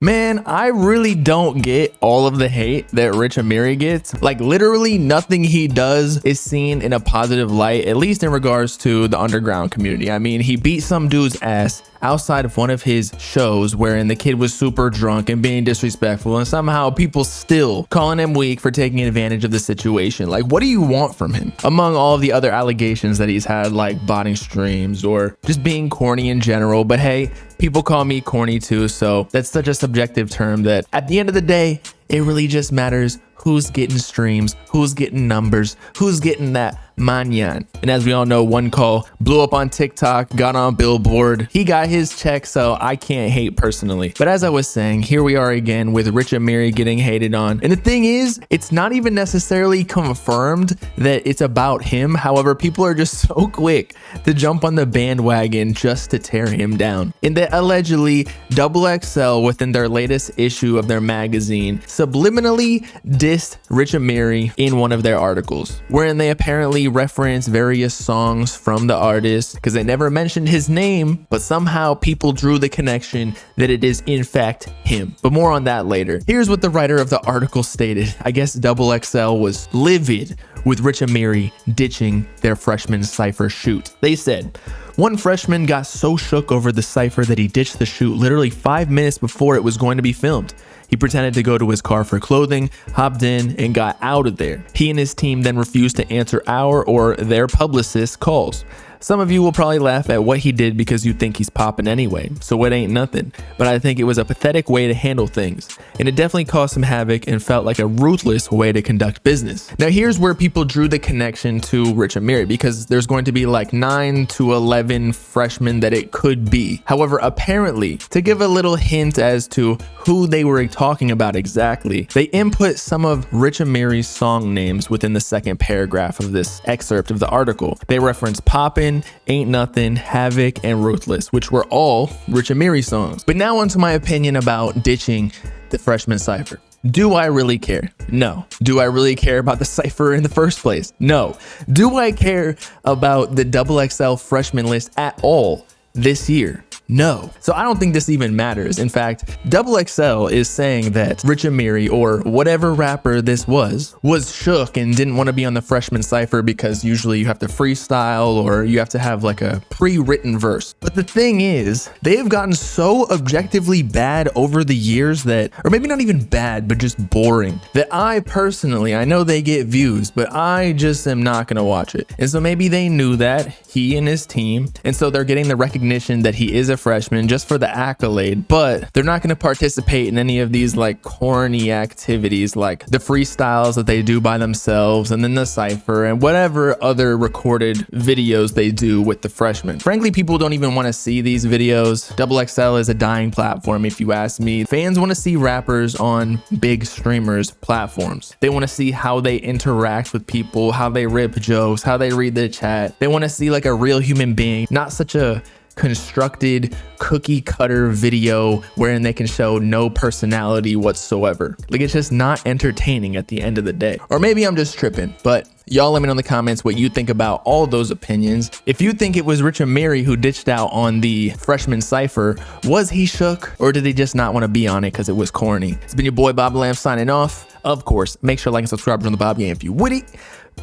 Man, I really don't get all of the hate that Rich Amiri gets. Like, literally nothing he does is seen in a positive light, at least in regards to the underground community. I mean, he beat some dude's ass outside of one of his shows wherein the kid was super drunk and being disrespectful, and somehow people still calling him weak for taking advantage of the situation. Like, what do you want from him? Among all of the other allegations that he's had, like botting streams or just being corny in general. But hey, people call me corny too, so that's such a subjective term that at the end of the day, it really just matters who's getting streams, who's getting numbers, who's getting that manyan. And as we all know, One Call blew up on TikTok, got on Billboard. He got his check, so I can't hate personally. But as I was saying, here we are again with Rich Amiri getting hated on. And the thing is, it's not even necessarily confirmed that it's about him. However, people are just so quick to jump on the bandwagon just to tear him down. And that allegedly XXL, within their latest issue of their magazine, subliminally dissed Rich Amiri in one of their articles, wherein they apparently reference various songs from the artist because they never mentioned his name, but somehow people drew the connection that it is in fact him. But more on that later. Here's what the writer of the article stated. I guess XXL was livid with Rich Amiri ditching their freshman cypher shoot. They said, one freshman got so shook over the cypher that he ditched the shoot literally 5 minutes before it was going to be filmed. He pretended to go to his car for clothing, hopped in, and got out of there. He and his team then refused to answer our or their publicist's calls. Some of you will probably laugh at what he did because you think he's popping anyway, so it ain't nothing. But I think it was a pathetic way to handle things, and it definitely caused some havoc and felt like a ruthless way to conduct business. Now here's where people drew the connection to Rich Amiri, because there's going to be like 9 to 11 freshmen that it could be. However, apparently, to give a little hint as to who they were talking about exactly, they input some of Rich Amiri's song names within the second paragraph of this excerpt of the article. They reference Poppin', Ain't Nothing, Havoc, and Ruthless, which were all Rich Amiri songs. But now onto my opinion about ditching the freshman cypher. Do I really care? No. Do I really care about the cypher in the first place? No. Do I care about the XXL freshman list at all this year? No. So I don't think this even matters. In fact, XXL is saying that Rich Amiri, or whatever rapper this was shook and didn't want to be on the freshman cypher because usually you have to freestyle or you have to have like a pre-written verse. But the thing is, they have gotten so objectively bad over the years that, or maybe not even bad, but just boring, that I personally, I know they get views, but I just am not going to watch it. And so maybe they knew that, he and his team, and so they're getting the recognition that he is a freshman just for the accolade, but they're not going to participate in any of these like corny activities like the freestyles that they do by themselves and then the cypher and whatever other recorded videos they do with the freshmen. Frankly, people don't even want to see these videos. XXL is a dying platform if you ask me. Fans want to see rappers on big streamers platforms. They want to see how they interact with people, how they rip jokes, how they read the chat. They want to see like a real human being, not such a constructed cookie cutter video wherein they can show no personality whatsoever. Like, it's just not entertaining at the end of the day. Or maybe I'm just tripping, but y'all let me know in the comments what you think about all those opinions. If you think it was Rich Amiri who ditched out on the freshman cypher, was he shook, or did he just not want to be on it because it was corny? It's been your boy bobbalam signing off. Of course, make sure to like and subscribe on the Bob Game if you would it.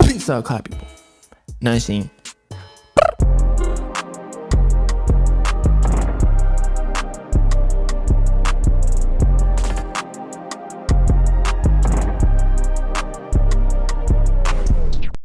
Peace out, clap people. Nice scene.